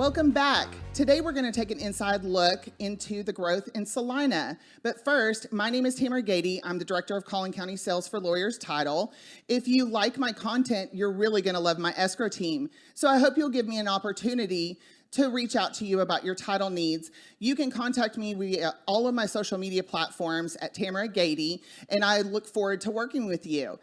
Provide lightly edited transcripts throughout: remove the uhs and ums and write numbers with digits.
welcome back. Today we're going to take an inside look into the growth in Celina. But first, my name is Tamara Gady. I'm the Director of Collin County Sales for Lawyers Title. If you like my content, you're really going to love my escrow team. So I hope you'll give me an opportunity to reach out to you about your title needs. You can contact me via all of my social media platforms at Tamara Gady, and I look forward to working with you.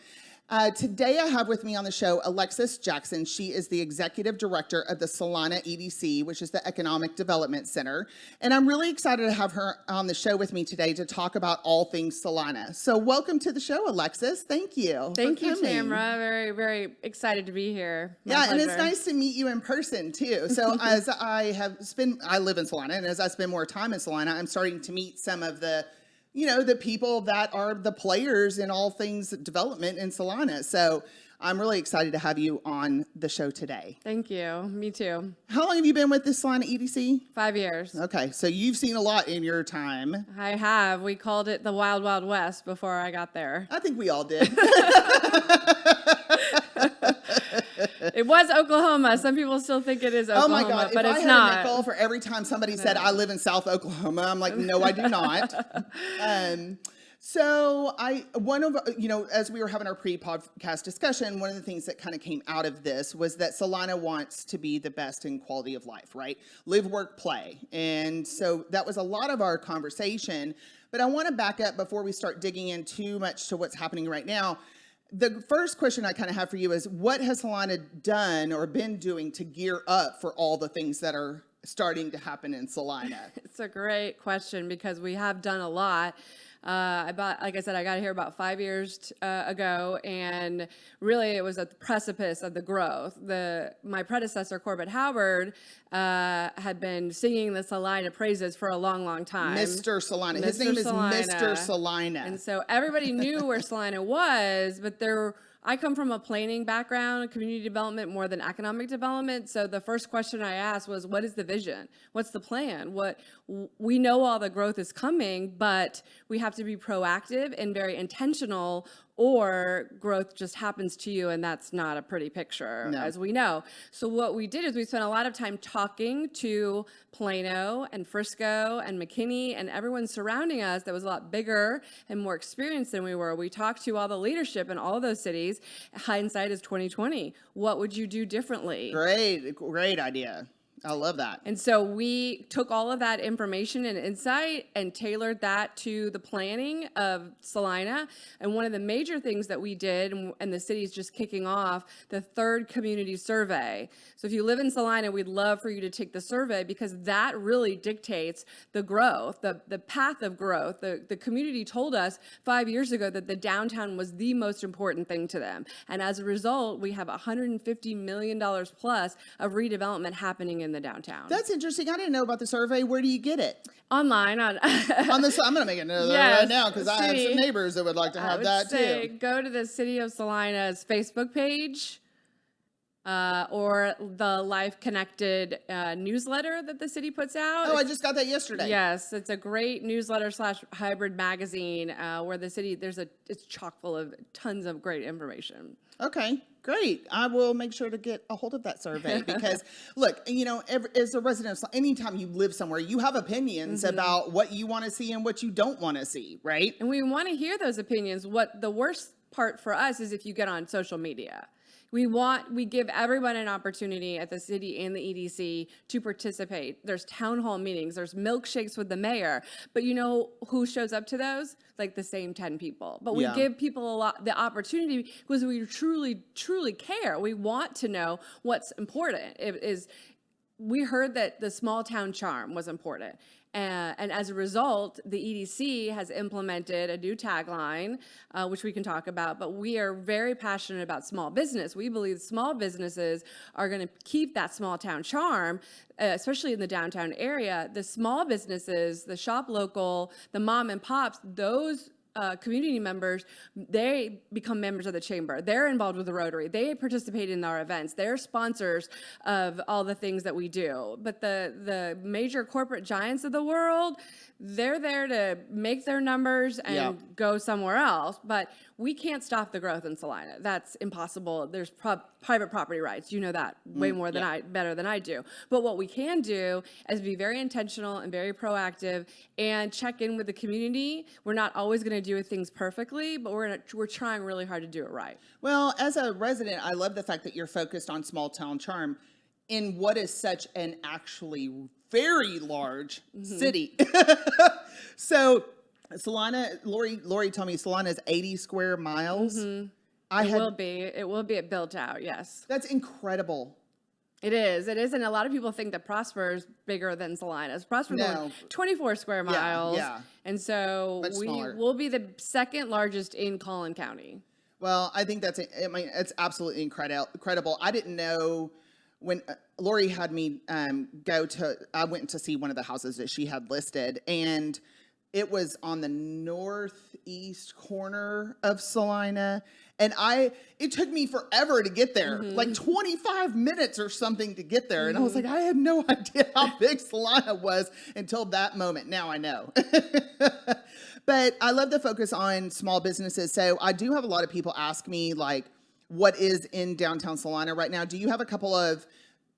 Today I have with me on the show Alexis Jackson. She is the Executive Director of the Celina EDC, which is the Economic Development Center. And I'm really excited to have her on the show with me today to talk about all things Celina. So welcome to the show, Alexis. Thank you. Thank you, Tamara. Very, very excited to be here. My pleasure. And it's nice to meet you in person too. So as I live in Celina, and as I spend more time in Celina, I'm starting to meet some of the people that are the players in all things development in Celina. So I'm really excited to have you on the show today. Thank you. Me too. How long have you been with the Celina EDC? 5 years. Okay, so you've seen a lot in your time. I have. We called it the Wild Wild West before I got there. I think we all did. It was Oklahoma. Some people still think it is Oklahoma, oh my God, but if it's I not. had a nickel for every time somebody said, I live in South Oklahoma, I'm like, no, I do not. So as we were having our pre-podcast discussion, one of the things that kind of came out of this was that Celina wants to be the best in quality of life, right? Live, work, play. And so that was a lot of our conversation, but I want to back up before we start digging in too much to what's happening right now. The first question I kind of have for you is, what has Celina done or been doing to gear up for all the things that are starting to happen in Celina? It's a great question because we have done a lot. Like I said, I got here about 5 years ago, and really it was at the precipice of the growth. My predecessor, Corbett Howard, had been singing the Celina praises for a long, long time. Mr. Celina. His name is Mr. Celina. And so everybody knew where Celina was, but I come from a planning background, community development more than economic development. So the first question I asked was, what is the vision? What's the plan? We know all the growth is coming, but we have to be proactive and very intentional, or growth just happens to you, and that's not a pretty picture, as we know. So what we did is we spent a lot of time talking to Plano and Frisco and McKinney and everyone surrounding us that was a lot bigger and more experienced than we were. We talked to all the leadership in all those cities. Hindsight is 2020. What would you do differently? Great idea. I love that. And so we took all of that information and insight and tailored that to the planning of Celina. And one of the major things that we did, and the city's just kicking off, the third community survey. So if you live in Celina, we'd love for you to take the survey because that really dictates the growth, the path of growth. The community told us 5 years ago that the downtown was the most important thing to them. And as a result, we have $150 million plus of redevelopment happening in the downtown. That's interesting. I didn't know about the survey. Where do you get it? Online. On this, I'm going to make a note of that right now because I have some neighbors that would like to have that too. Go to the City of Celina's Facebook page or the Life Connected newsletter that the city puts out. Oh, I just got that yesterday. Yes, it's a great newsletter / hybrid magazine where the city, it's chock full of tons of great information. Okay, great. I will make sure to get a hold of that survey because, look, as a resident of, anytime you live somewhere, you have opinions about what you want to see and what you don't want to see, right? And we want to hear those opinions. What the worst part for us is if you get on social media. We give everyone an opportunity at the city and the EDC to participate. There's town hall meetings, there's milkshakes with the mayor, but you know who shows up to those? Like the same 10 people. But we give people the opportunity because we truly, truly care. We want to know what's important. We heard that the small town charm was important. And as a result, the EDC has implemented a new tagline, which we can talk about, but we are very passionate about small business. We believe small businesses are going to keep that small town charm, especially in the downtown area. The small businesses, the shop local, the mom and pops, those community members, they become members of the chamber. They're involved with the Rotary. They participate in our events. They're sponsors of all the things that we do. But the major corporate giants of the world, they're there to make their numbers and go somewhere else. But we can't stop the growth in Celina. That's impossible. There's private property rights. You know that way more than better than I do. But what we can do is be very intentional and very proactive and check in with the community. We're not always going to do things perfectly, but we're trying really hard to do it right. Well, as a resident, I love the fact that you're focused on small town charm in what is such an actually very large city. So Celina, Lori told me Celina is 80 square miles. It will be built out. Yes. That's incredible. It is, and a lot of people think that Prosper is bigger than Celina. Prosper's only 24 square miles, and so we'll be the second largest in Collin County. Well, I think it's absolutely incredible. I didn't know when Lori had me I went to see one of the houses that she had listed, and it was on the northeast corner of Celina. And it took me forever to get there, like 25 minutes or something to get there. And I was like, I had no idea how big Celina was until that moment. Now I know. But I love the focus on small businesses. So I do have a lot of people ask me, like, what is in downtown Celina right now? Do you have a couple of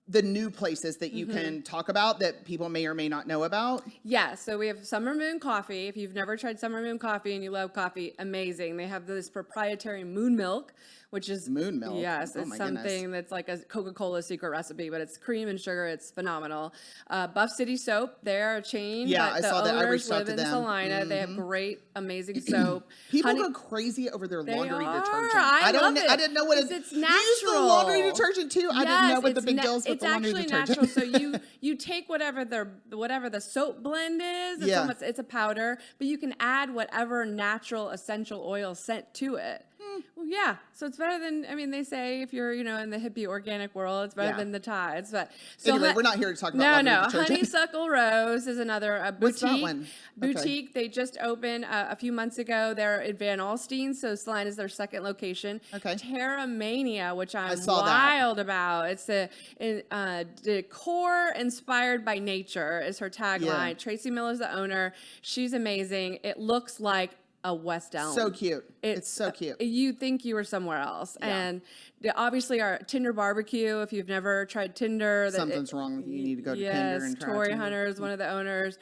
the new places that you can talk about that people may or may not know about? Yeah, so we have Summer Moon Coffee. If you've never tried Summer Moon Coffee and you love coffee, amazing. They have this proprietary moon milk, which is moon milk. Yes, it's something that's like a Coca-Cola secret recipe, but it's cream and sugar. It's phenomenal. Buff City Soap, they're a chain. Yeah, but I saw that. I reached out to them. Live in Celina. They have great, amazing soap. People go crazy over their laundry detergent. I love it. I didn't know what it's natural. You use the laundry detergent too. I didn't know what the big deal is with the laundry detergent. It's actually natural. So you take whatever the soap blend is. It's a powder, but you can add whatever natural essential oil scent to it. Well, yeah. So it's better than, they say if you're, in the hippie organic world, it's better than the Tides. But so anyway, we're not here to talk about laundry detergent. Honeysuckle Rose is another boutique. What's that one? Boutique. They just opened a few months ago. They're at Van Alstyne, so Celina is their second location. Okay. Terra Mania, which I'm wild about. It's a decor inspired by nature is her tagline. Yeah. Tracy Miller's the owner. She's amazing. It looks like a West Elm. So cute. It's so cute. You think you were somewhere else. Yeah. And obviously our Tinder barbecue, if you've never tried Tinder. Something's wrong. You need to go to Tinder and try Tori Tinder. Hunter is one of the owners.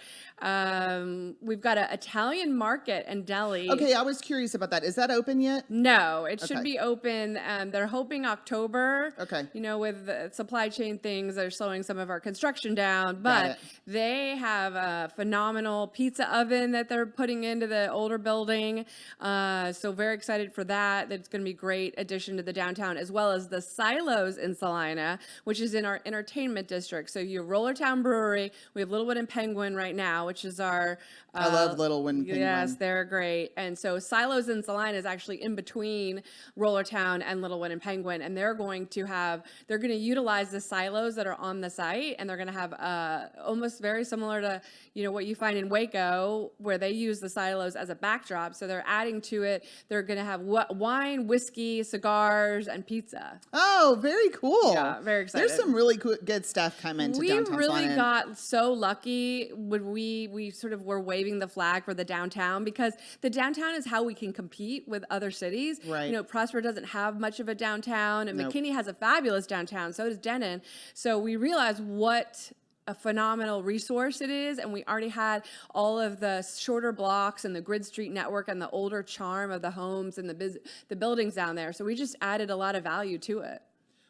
We've got an Italian market and deli. Okay, I was curious about that. Is that open yet? No, it should be open. They're hoping October. Okay. With the supply chain things, they're slowing some of our construction down. But they have a phenomenal pizza oven that they're putting into the older building. So very excited for that. That's going to be a great addition to the downtown, as well as the Silos in Celina, which is in our entertainment district. So you have Rollertown Brewery. We have Littlewood and Penguin right now, which is our... I love Littlewood and Penguin. Yes, they're great. And so Silos in Celina is actually in between Rollertown and Littlewood and Penguin. And they're going to utilize the silos that are on the site. And they're going to have almost very similar to, what you find in Waco, where they use the silos as a backdrop. So they're adding to it. They're going to have wine, whiskey, cigars, and pizza. Oh, very cool. Yeah, very excited. There's some really good stuff coming to downtown We really Celina. got so lucky when we sort of were waving the flag for the downtown, because the downtown is how we can compete with other cities. Right. Prosper doesn't have much of a downtown, and McKinney has a fabulous downtown. So does Denon. So we realized what a phenomenal resource it is, and we already had all of the shorter blocks and the grid street network and the older charm of the homes and the buildings down there. So we just added a lot of value to it.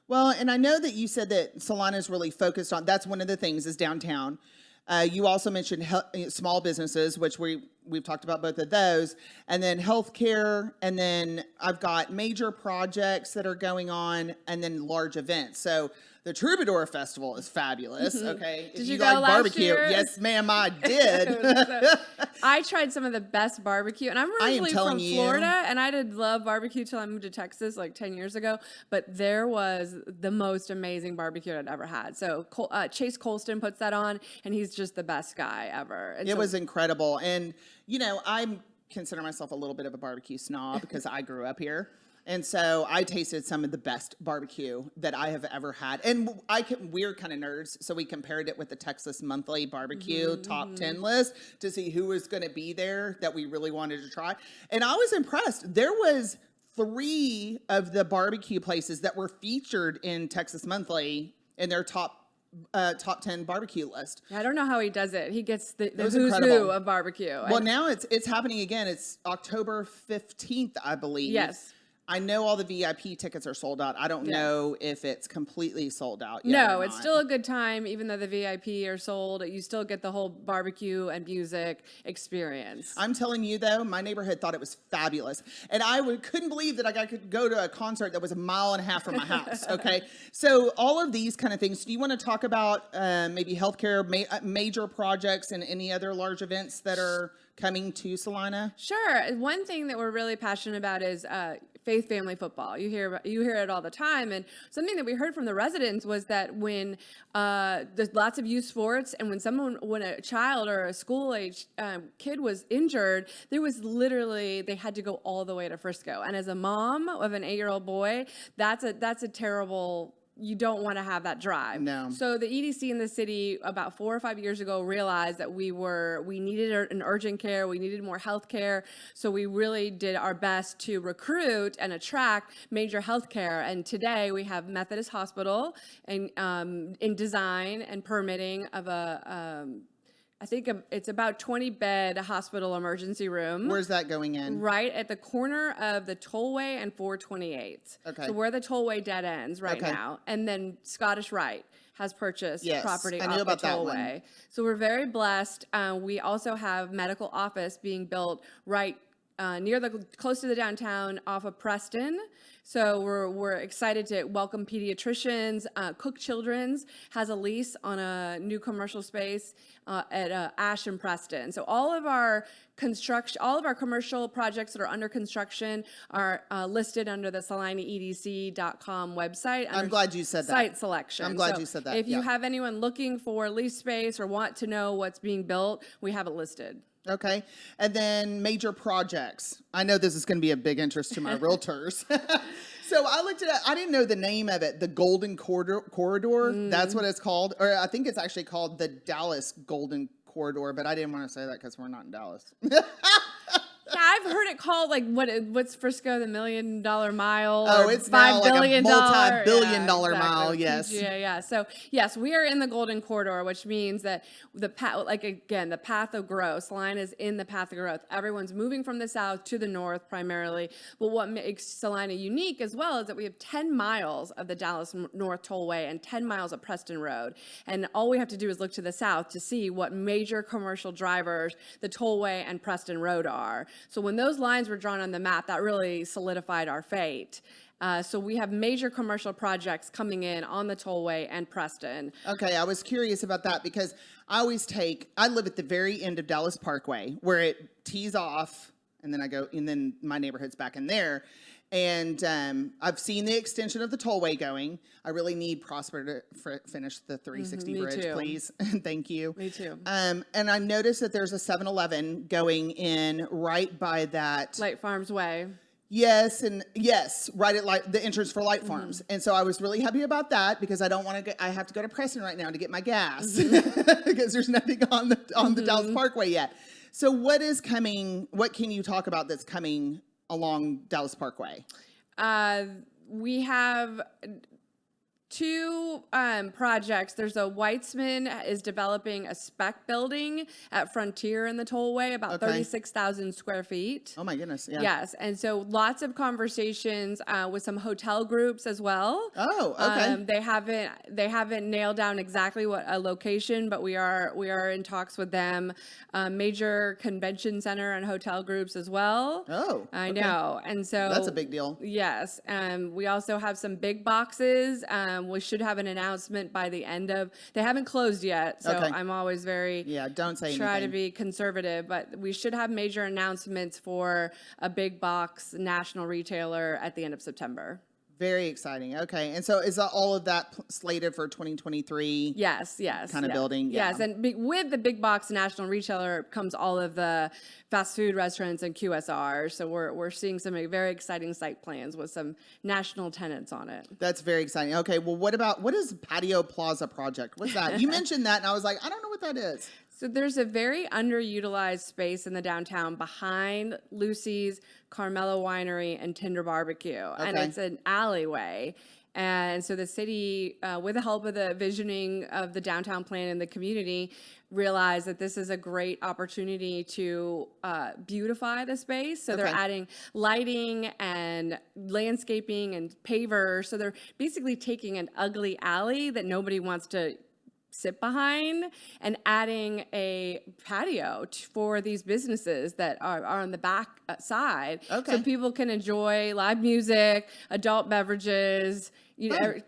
Well, and I know that you said that Celina is really focused on, that's one of the things is downtown. You also mentioned small businesses, which we've talked about both of those, and then healthcare, and then I've got major projects that are going on, and then large events. So the Troubadour Festival is fabulous. Okay, Did if you like go last barbecue, year? yes, ma'am, I did. I tried some of the best barbecue, and I'm originally from Florida, and I did love barbecue till I moved to Texas like 10 years ago. But there was the most amazing barbecue I'd ever had. So Chase Colston puts that on, and he's just the best guy ever. And It was incredible, and I'm consider myself a little bit of a barbecue snob because I grew up here. And so I tasted some of the best barbecue that I have ever had. And we're kind of nerds, so we compared it with the Texas Monthly Barbecue top 10 list to see who was going to be there that we really wanted to try. And I was impressed. There was 3 of the barbecue places that were featured in Texas Monthly in their top 10 barbecue list. I don't know how he does it. He gets the who's incredible. who of barbecue. Well, now it's happening again. It's October 15th, I believe. Yes. I know all the VIP tickets are sold out. I don't know if it's completely sold out yet. No, it's still a good time, even though the VIP are sold. You still get the whole barbecue and music experience. I'm telling you, though, my neighborhood thought it was fabulous. And I couldn't believe that I could go to a concert that was a mile and a half from my house, okay? So all of these kind of things. Do you want to talk about maybe healthcare, major projects, and any other large events that are coming to Celina? Sure. One thing that we're really passionate about is faith family football. You hear it all the time, and something that we heard from the residents was that when there's lots of youth sports, and when a child or a school age kid was injured, there was literally they had to go all the way to Frisco. And as a mom of an 8-year-old boy, that's a terrible. You don't want to have that drive. No. So the EDC in the city about 4 or 5 years ago realized that we needed an urgent care, we needed more health care. So we really did our best to recruit and attract major health care. And today we have Methodist Hospital and in design and permitting of I think it's about 20-bed hospital emergency room. Where's that going in? Right at the corner of the Tollway and 428. Okay. So where the Tollway dead ends right now. And then Scottish Rite has purchased property off the Tollway. So we're very blessed. We also have medical office being built right close to the downtown off of Preston. So we're excited to welcome pediatricians. Cook Children's has a lease on a new commercial space at Ash and Preston. So all of our commercial projects that are under construction are listed under the CelinaEDC.com website. I'm glad you said that. Site selection. I'm glad you said that. If you have anyone looking for lease space or want to know what's being built, we have it listed. Okay. And then major projects. I know this is going to be a big interest to my realtors. So I looked at it. I didn't know the name of it. The Golden Corridor. That's what it's called. Or I think it's actually called the Dallas Golden Corridor, but I didn't want to say that because we're not in Dallas. Yeah, I've heard it called like what's Frisco, the $1 Million Mile? Oh, it's now like a multi-billion-dollar mile. Yes. Yeah. So yes, we are in the Golden Corridor, which means that the path of growth. Celina is in the path of growth. Everyone's moving from the south to the north primarily. But what makes Celina unique as well is that we have 10 miles of the Dallas North Tollway and 10 miles of Preston Road, and all we have to do is look to the south to see what major commercial drivers the Tollway and Preston Road are. So when those lines were drawn on the map, that really solidified our fate. So we have major commercial projects coming in on the Tollway and Preston. Okay, I was curious about that because I live at the very end of Dallas Parkway where it tees off, and then my neighborhood's back in there. And I've seen the extension of the Tollway going. I really need Prosper to finish the 360 bridge, too. Please. Thank you. Me too. And I noticed that there's a 7-Eleven going in right by that. Light Farms Way. Yes, right at the entrance for Light Farms. And so I was really happy about that because I don't want to I have to go to Preston right now to get my gas because there's nothing on the Dallas Parkway yet. So what is coming? What can you talk about that's coming along Dallas Parkway? We have 2 projects. There's a Weitzman is developing a spec building at Frontier in the Tollway, about 36,000 square feet. Oh my goodness! Yeah. Yes, and so lots of conversations with some hotel groups as well. Oh, okay. They haven't nailed down exactly what a location, but we are in talks with them. Major convention center and hotel groups as well. Oh, I know, and so that's a big deal. Yes, we also have some big boxes. We should have an announcement by the end of. They haven't closed yet, so I'm always very don't say try anything. to be conservative, but we should have major announcements for a big box national retailer at the end of September. Very exciting. Okay. And so is all of that slated for 2023? Yes, Kind of building? Yeah. Yes, and with the big box national retailer comes all of the fast food restaurants and QSR. So we're seeing some very exciting site plans with some national tenants on it. That's very exciting. Okay. Well, what is Patio Plaza Project? What's that? You mentioned that and I was like, I don't know what that is. So there's a very underutilized space in the downtown behind Lucy's, Carmelo Winery, and Tinder Barbecue. And it's an alleyway. And so the city, with the help of the visioning of the downtown plan and the community, realized that this is a great opportunity to beautify the space. So they're adding lighting and landscaping and pavers. So they're basically taking an ugly alley that nobody wants to sit behind and adding a patio for these businesses that are on the back side. So people can enjoy live music, adult beverages.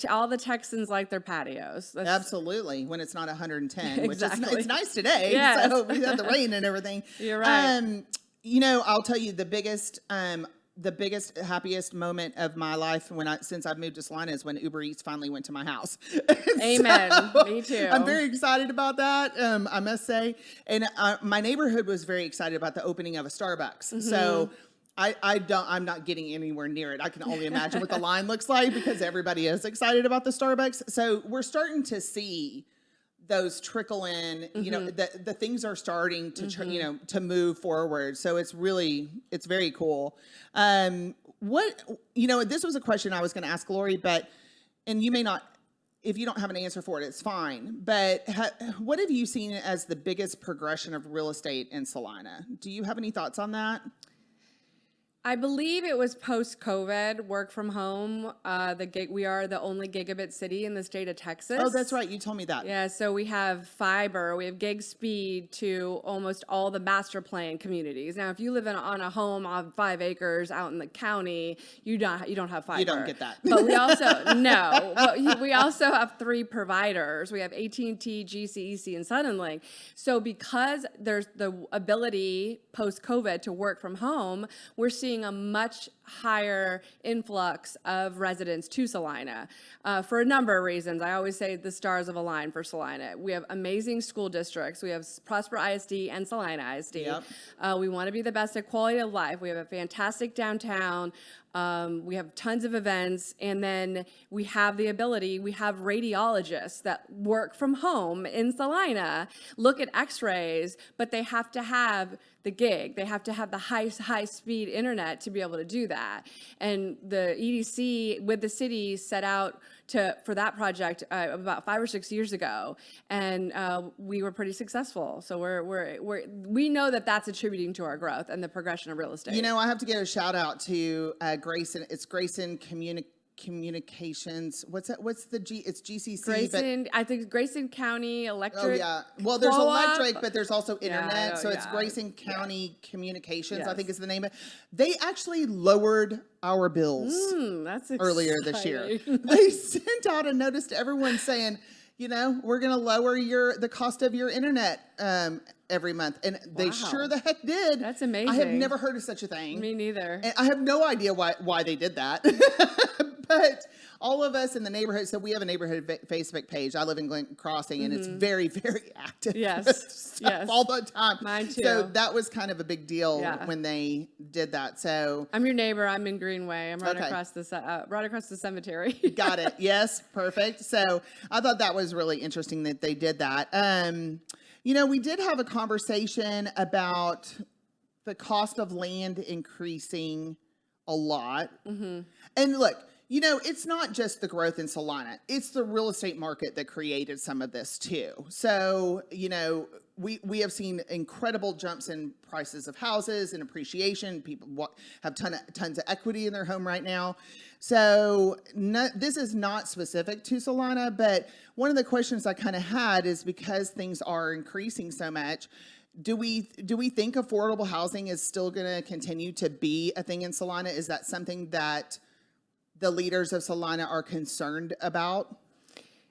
All the Texans like their patios. Absolutely, when it's not 110, Exactly. which is it's nice today. Yes. So we had the rain and everything. You're right. I'll tell you the biggest, happiest moment of my life since I've moved to Celina is when Uber Eats finally went to my house. Amen. Me too. I'm very excited about that. I must say, and my neighborhood was very excited about the opening of a Starbucks. Mm-hmm. So. I'm not getting anywhere near it. I can only imagine what the line looks like because everybody is excited about the Starbucks. So we're starting to see those trickle in, the things are starting to, to move forward. So it's very cool. This was a question I was going to ask Lori, and you may not, if you don't have an answer for it, it's fine. But what have you seen as the biggest progression of real estate in Celina? Do you have any thoughts on that? I believe it was post-COVID, work from home. We are the only gigabit city in the state of Texas. Oh, that's right. You told me that. Yeah, so we have fiber, we have gig speed to almost all the master plan communities. Now, if you live on a home on 5 acres out in the county, you don't have fiber. You don't get that. But we also we also have 3 providers. We have AT&T, GCEC, and Suddenlink. So because there's the ability post-COVID to work from home, we're seeing a much higher influx of residents to Celina for a number of reasons. I always say the stars have aligned for Celina. We have amazing school districts. We have Prosper ISD and Celina ISD. Yep. We want to be the best at quality of life. We have a fantastic downtown. We have tons of events, and then we have radiologists that work from home in Celina, look at x-rays, but they have to have the gig. They have to have the high-speed internet to be able to do that. And the EDC with the city set out for that project about 5 or 6 years ago, and we were pretty successful. So we know that that's attributing to our growth and the progression of real estate. I have to give a shout out to Grayson. It's Grayson Communications. What's that? What's the G? It's GCC. Grayson, I think Grayson County Electric. Oh yeah. Well, there's electric, but there's also internet. So it's Grayson County Communications. Yes. I think is the name of it. They actually lowered our bills that's earlier this year. They sent out a notice to everyone saying, we're going to lower the cost of your internet every month. And they sure the heck did. That's amazing. I have never heard of such a thing. Me neither. And I have no idea why they did that. But all of us in the neighborhood, so we have a neighborhood Facebook page. I live in Glen Crossing, and it's very, very active. Yes, yes. All the time. Mine too. So that was kind of a big deal when they did that. So I'm your neighbor. I'm in Greenway. I'm right across the cemetery. Got it. Yes, perfect. So I thought that was really interesting that they did that. We did have a conversation about the cost of land increasing a lot. Mm-hmm. And look, it's not just the growth in Celina. It's the real estate market that created some of this too. So, we have seen incredible jumps in prices of houses and appreciation. People have tons of equity in their home right now. So this is not specific to Celina, but one of the questions I kind of had is because things are increasing so much, do we think affordable housing is still going to continue to be a thing in Celina? Is that something that the leaders of Celina are concerned about?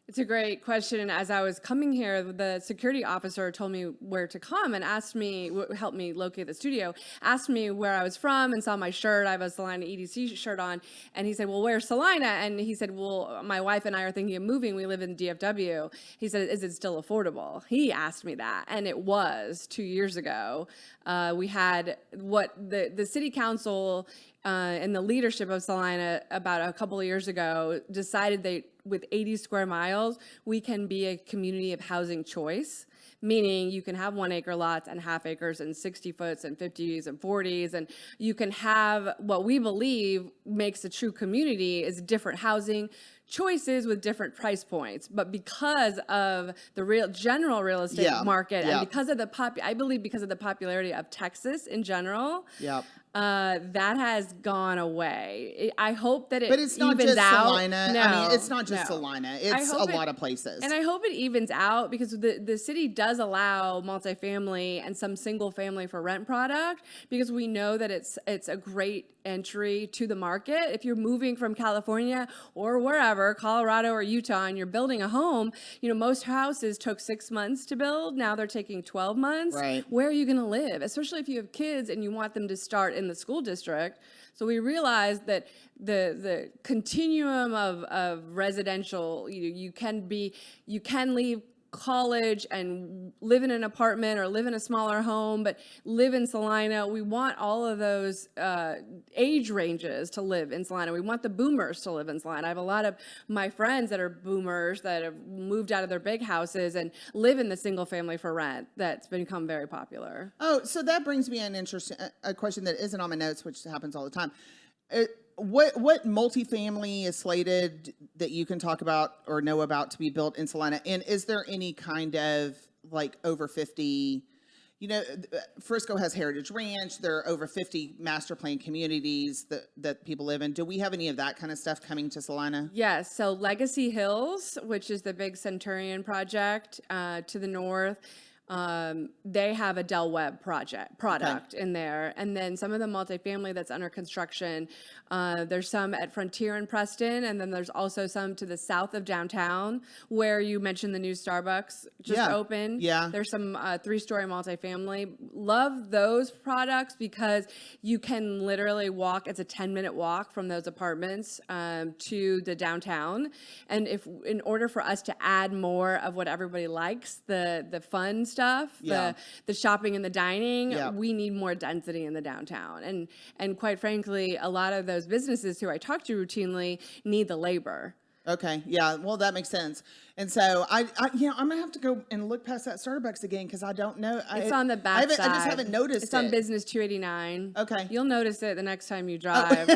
It's a great question. And as I was coming here, the security officer told me where to come and asked me, helped me locate the studio, asked me where I was from and saw my shirt. I have a Celina EDC shirt on. And he said, well, where's Celina? And he said, well, my wife and I are thinking of moving. We live in DFW. He said, is it still affordable? He asked me that. And it was 2 years ago. We had what the city council and the leadership of Celina about a couple of years ago decided with 80 square miles, we can be a community of housing choice, meaning you can have 1 acre lots and half acres and 60 foots and 50s and 40s. And you can have what we believe makes a true community is different housing choices with different price points. But because of the general real estate market and because of I believe because of the popularity of Texas in general, that has gone away. I hope that it But it's not evens just out. Celina. No, I mean, it's not just no. Celina. It's a lot of places. And I hope it evens out because the city does allow multifamily and some single family for rent product because we know that it's a great entry to the market. If you're moving from California or wherever, Colorado or Utah, and you're building a home, most houses took 6 months to build. Now they're taking 12 months. Right. Where are you going to live? Especially if you have kids and you want them to start in the school district. So we realized that the continuum of residential, you can leave college and live in an apartment or live in a smaller home, but live in Celina. We want all of those age ranges to live in Celina. We want the boomers to live in Celina. I have a lot of my friends that are boomers that have moved out of their big houses and live in the single family for rent. That's become very popular. Oh, so that brings me a question that isn't on my notes, which happens all the time. What multifamily is slated that you can talk about or know about to be built in Celina? And is there any kind of like over 50, Frisco has Heritage Ranch. There are over 50 master plan communities that people live in. Do we have any of that kind of stuff coming to Celina? Yes. So Legacy Hills, which is the big Centurion project to the north, they have a Del Webb product in there. And then some of the multifamily that's under construction, there's some at Frontier and Preston, and then there's also some to the south of downtown where you mentioned the new Starbucks just opened. Yeah. There's some 3-story multifamily. Love those products because you can literally walk, it's a 10-minute walk from those apartments to the downtown. And in order for us to add more of what everybody likes, the fun stuff, the shopping and the dining, we need more density in the downtown. And quite frankly, a lot of those businesses who I talk to routinely need the labor. Okay. Yeah. Well, that makes sense. And so I'm gonna have to go and look past that Starbucks again because I don't know. It's on the back side. I just haven't noticed it. It's on Business 289. Okay. You'll notice it the next time you drive.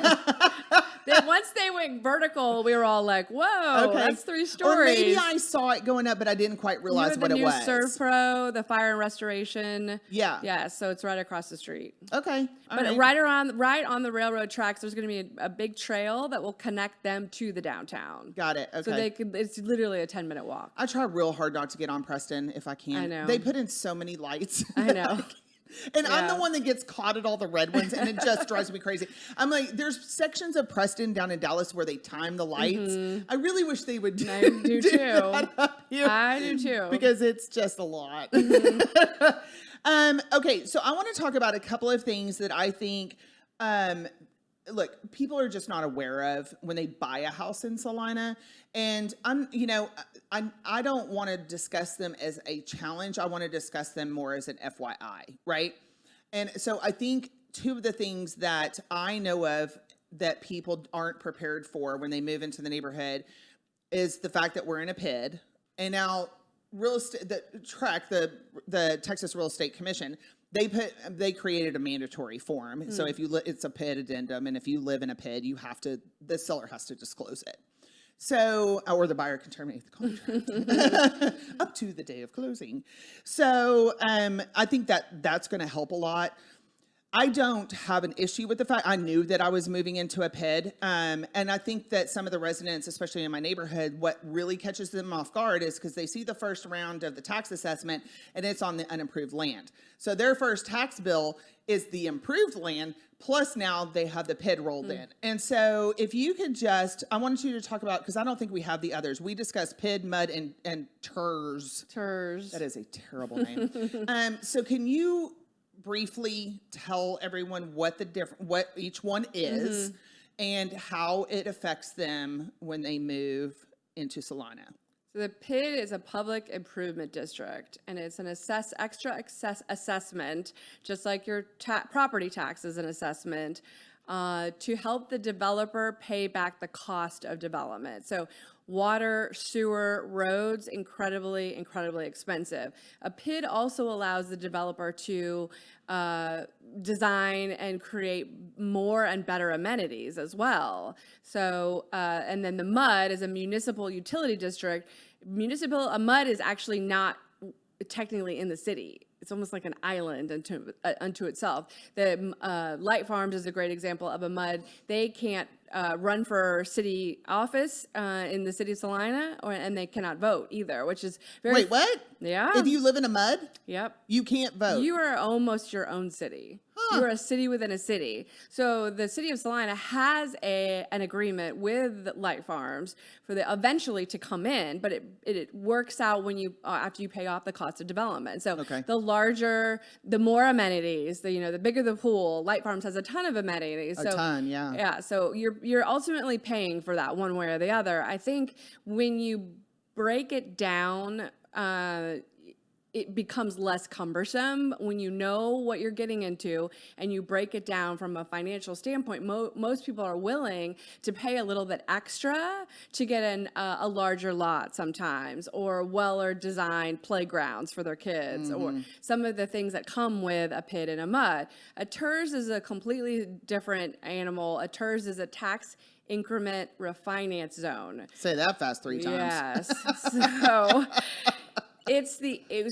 Then once they went vertical, we were all like, whoa, that's 3 stories. Or maybe I saw it going up, but I didn't quite realize what it was. The new Serve Pro, the fire and restoration. Yeah. Yeah, so it's right across the street. Okay. But right on the railroad tracks, there's going to be a big trail that will connect them to the downtown. Got it. Okay. So it's literally a 10-minute walk. I try real hard not to get on Preston if I can. I know. They put in so many lights. I know. And I'm the one that gets caught at all the red ones, and it just drives me crazy. I'm like, there's sections of Preston down in Dallas where they time the lights. I really wish they would do that up here. I do too. Because it's just a lot. Okay, so I want to talk about a couple of things that I think, look, people are just not aware of when they buy a house in Celina. And I don't want to discuss them as a challenge. I want to discuss them more as an FYI, right? And so I think two of the things that I know of that people aren't prepared for when they move into the neighborhood is the fact that we're in a PID. And now real estate, the Texas Real Estate Commission, they created a mandatory form. So if it's a PID addendum, and if you live in a PID, the seller has to disclose it. So, or the buyer can terminate the contract up to the day of closing. So, I think that's going to help a lot. I don't have an issue with the fact I knew that I was moving into a PID. And I think that some of the residents, especially in my neighborhood, what really catches them off guard is because they see the first round of the tax assessment and it's on the unimproved land. So their first tax bill is the improved land, plus now they have the PID rolled in. And so if you could just, I wanted you to talk about, because I don't think we have the others. We discussed PID, MUD, and TERS. TERS. That is a terrible name. So can you briefly tell everyone what each one is and how it affects them when they move into Celina? So the PID is a public improvement district, and it's an extra assessment, just like your property tax is an assessment, to help the developer pay back the cost of development. So water, sewer, roads, incredibly expensive. A PID also allows the developer to design and create more and better amenities as well. So, and then the MUD is a municipal utility district. A MUD is actually not technically in the city. It's almost like an island unto itself. The Light Farms is a great example of a MUD. They can't run for city office in the city of Celina, and they cannot vote either, which is very... Wait, what? Yeah. If you live in a MUD? Yep. You can't vote? You are almost your own city. You are a city within a city. So the city of Celina has an agreement with Light Farms for eventually to come in, but it works out when you after you pay off the cost of development. So the more amenities, the bigger the pool. Light Farms has a ton of amenities. A ton, yeah. Yeah. So you're ultimately paying for that one way or the other. I think when you break it down, it becomes less cumbersome when you know what you're getting into and you break it down from a financial standpoint. Most people are willing to pay a little bit extra to get a larger lot sometimes, or well-designed playgrounds for their kids, or some of the things that come with a PID and a MUD. A TERS is a completely different animal. A TERS is a tax increment refinance zone. Say that fast 3 times. Yes.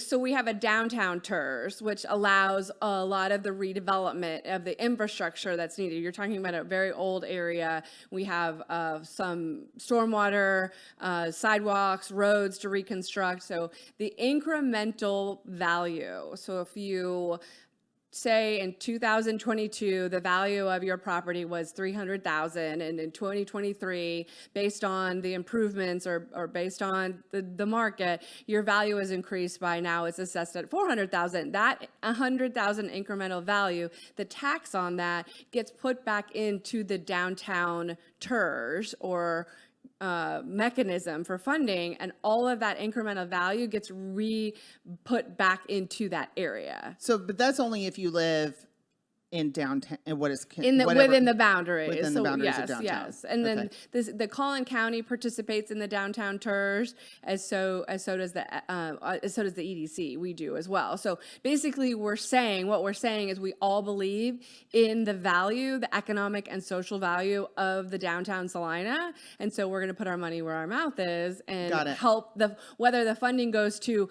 So we have a downtown TERS, which allows a lot of the redevelopment of the infrastructure that's needed. You're talking about a very old area. We have some stormwater, sidewalks, roads to reconstruct. So the incremental value. So if you say in 2022, the value of your property was $300,000, and in 2023, based on the improvements or based on the market, your value is increased by now it's assessed at $400,000. That $100,000 incremental value, the tax on that gets put back into the downtown TERS or mechanism for funding, and all of that incremental value gets put back into that area. So, but that's only if you live in downtown, and within the boundaries. Within the boundaries of downtown. Yes. And then the Collin County participates in the downtown TERS, as so does the EDC. We do as well. So basically, what we're saying is we all believe in the value, the economic and social value of the downtown Celina, and so we're going to put our money where our mouth is and help whether the funding goes to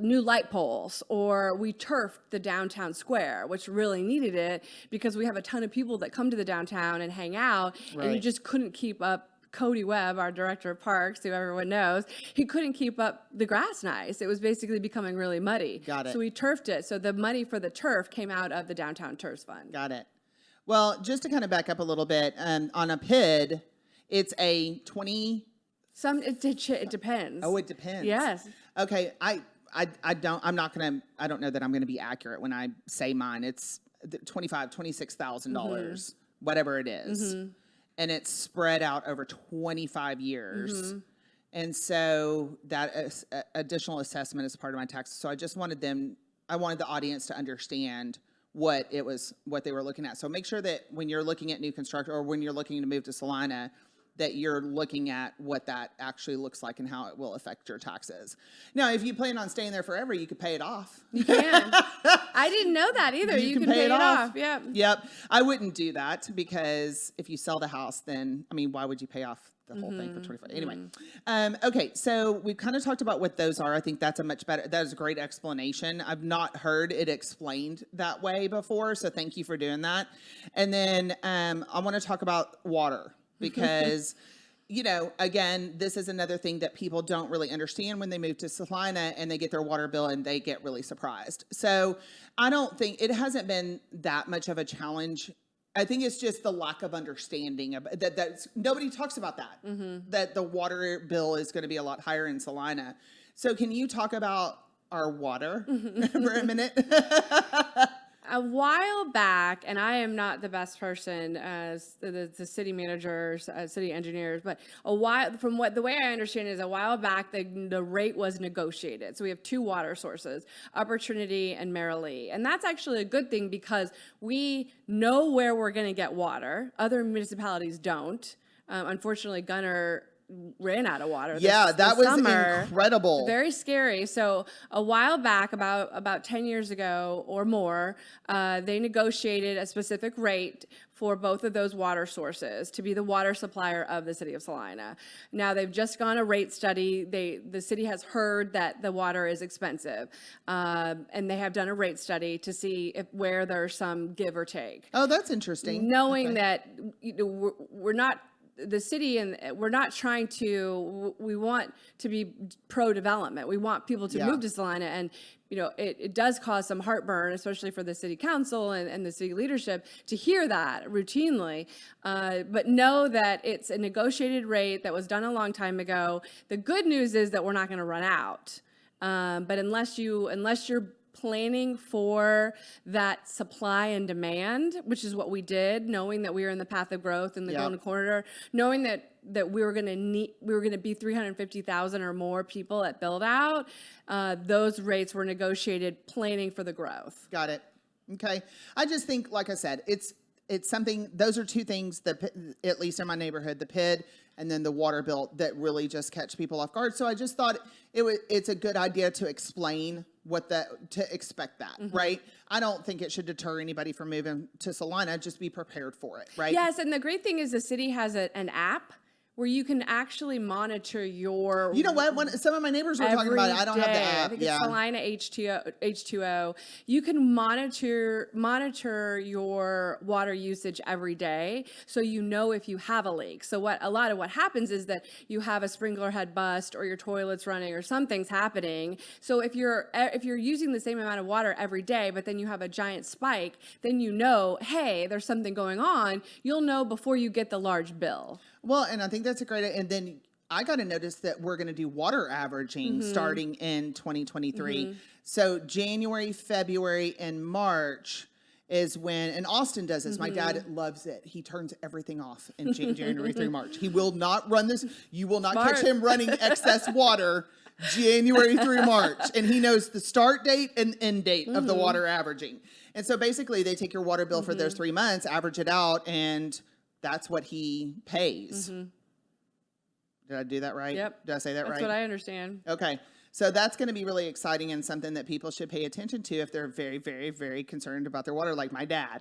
new light poles, or we turfed the downtown square, which really needed it because we have a ton of people that come to the downtown and hang out, and you just couldn't keep up. Cody Webb, our director of parks, who everyone knows, he couldn't keep up the grass nice. It was basically becoming really muddy. Got it. So we turfed it. So the money for the turf came out of the downtown TERS fund. Got it. Well, just to kind of back up a little bit, on a PID, it's a 20. It depends. Oh, it depends. Yes. Okay. I don't know that I'm going to be accurate when I say mine. It's $26,000, whatever it is. And it's spread out over 25 years. And so that additional assessment is part of my taxes. So I just wanted the audience to understand what they were looking at. So make sure that when you're looking at new construction or when you're looking to move to Celina, that you're looking at what that actually looks like and how it will affect your taxes. Now, if you plan on staying there forever, you could pay it off. You can. I didn't know that either. You can pay it off. Yep. Yep. I wouldn't do that because if you sell the house, then, I mean, why would you pay off the whole thing for 25? Anyway. Okay. So we've kind of talked about what those are. I think that's that is a great explanation. I've not heard it explained that way before. So thank you for doing that. And then I want to talk about water because again, this is another thing that people don't really understand when they move to Celina and they get their water bill and they get really surprised. So I don't think it hasn't been that much of a challenge. I think it's just the lack of understanding of that's nobody talks about that, that the water bill is going to be a lot higher in Celina. So can you talk about our water for a minute? A while back, and I am not the best person as the city managers, city engineers, but the way I understand it is a while back, the rate was negotiated. So we have two water sources, Upper Trinity and Marilee. And that's actually a good thing because we know where we're going to get water. Other municipalities don't. Unfortunately, Gunner ran out of water. That was summer. Incredible. Very scary. So a while back, about 10 years ago or more, they negotiated a specific rate for both of those water sources to be the water supplier of the city of Celina. Now they've just gone a rate study. The city has heard that the water is expensive, and they have done a rate study to see where there's some give or take. Oh, that's interesting. Knowing that we're not the city, and we're not trying to, we want to be pro-development. We want people to move to Celina, and it does cause some heartburn, especially for the city council and the city leadership to hear that routinely. But know that it's a negotiated rate that was done a long time ago. The good news is that we're not going to run out. But unless you're planning for that supply and demand, which is what we did, knowing that we were in the path of growth in the Golden Corridor, knowing that we were going to be 350,000 or more people at build out. Those rates were negotiated planning for the growth. Got it. Okay. I just think, like I said, it's something, those are two things that, at least in my neighborhood, the PID and then the water bill, that really just catch people off guard. So I just thought it's a good idea to explain to expect that, right? I don't think it should deter anybody from moving to Celina. Just be prepared for it, right? Yes, and the great thing is the city has an app where you can actually monitor your. You know what? Some of my neighbors were talking about it. I don't have the app. I think it's Celina H2O. You can monitor your water usage every day, so you know if you have a leak. So a lot of what happens is that you have a sprinkler head bust, or your toilet's running, or something's happening. So if you're using the same amount of water every day, but then you have a giant spike, then hey, there's something going on. You'll know before you get the large bill. Well, and I think that's a great, and then I got to notice that we're going to do water averaging starting in 2023. So January, February, and March is when, and Austin does this. My dad loves it. He turns everything off in January through March. He will not run this. You will not catch him running excess water January through March. And he knows the start date and end date of the water averaging. And so basically they take your water bill for those 3 months, average it out, and that's what he pays. Did I do that right? Yep. Did I say that right? That's what I understand. Okay. So that's going to be really exciting and something that people should pay attention to if they're very, very, very concerned about their water, like my dad.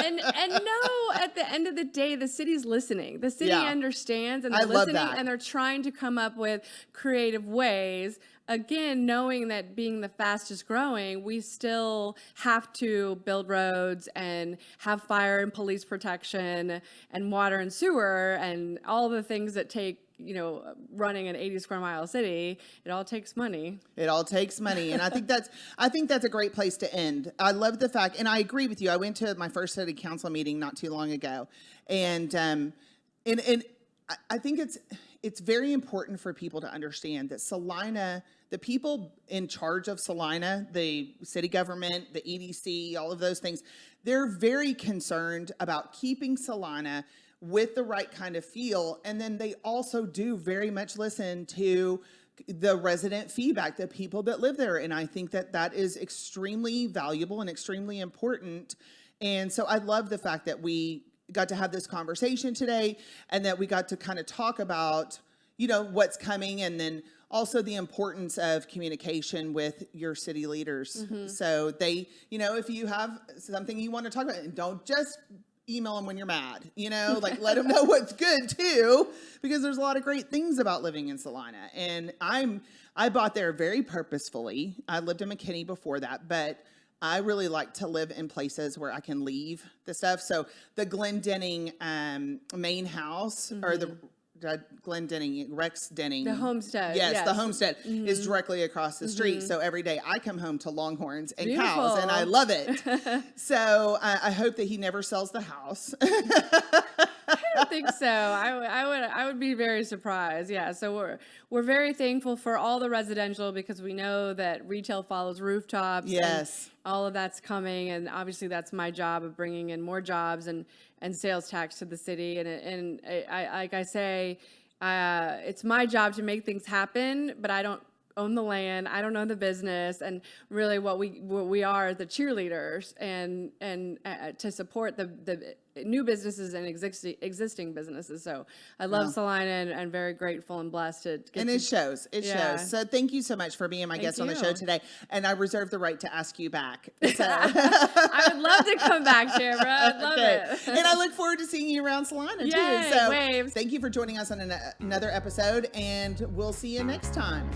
And no, at the end of the day, the city's listening. The city understands, and they're listening, and they're trying to come up with creative ways. Again, knowing that being the fastest growing, we still have to build roads and have fire and police protection and water and sewer and all the things that take, running an 80 square mile city. It all takes money. It all takes money. And I think that's a great place to end. I love the fact, and I agree with you. I went to my first city council meeting not too long ago. And I think it's very important for people to understand that Celina, the people in charge of Celina, the city government, the EDC, all of those things, they're very concerned about keeping Celina with the right kind of feel. And then they also do very much listen to the resident feedback, the people that live there. And I think that is extremely valuable and extremely important. And so I love the fact that we got to have this conversation today, and that we got to kind of talk about, what's coming, and then also the importance of communication with your city leaders. So they, if you have something you want to talk about, don't just email them when you're mad, like let them know what's good too, because there's a lot of great things about living in Celina. And I bought there very purposefully. I lived in McKinney before that, but I really like to live in places where I can leave the stuff. So the Glendenning main house, or the Glendenning, Rex Denning. The homestead. Yes, the homestead is directly across the street. So every day I come home to longhorns and cows, and I love it. So I hope that he never sells the house. I don't think so. I would be very surprised. Yeah. So we're very thankful for all the residential, because we know that retail follows rooftops. Yes. All of that's coming, and obviously that's my job of bringing in more jobs and sales tax to the city. And like I say, it's my job to make things happen, but I don't own the land. I don't own the business. And really what we are the cheerleaders and to support the new businesses and existing businesses. So I love Celina and very grateful and blessed to get And it shows. It shows. So thank you so much for being my guest on the show today. And I reserve the right to ask you back. So. I would love to come back, Tamara. I'd love it. And I look forward to seeing you around Celina too. So waves. Thank you for joining us on another episode, and we'll see you next time.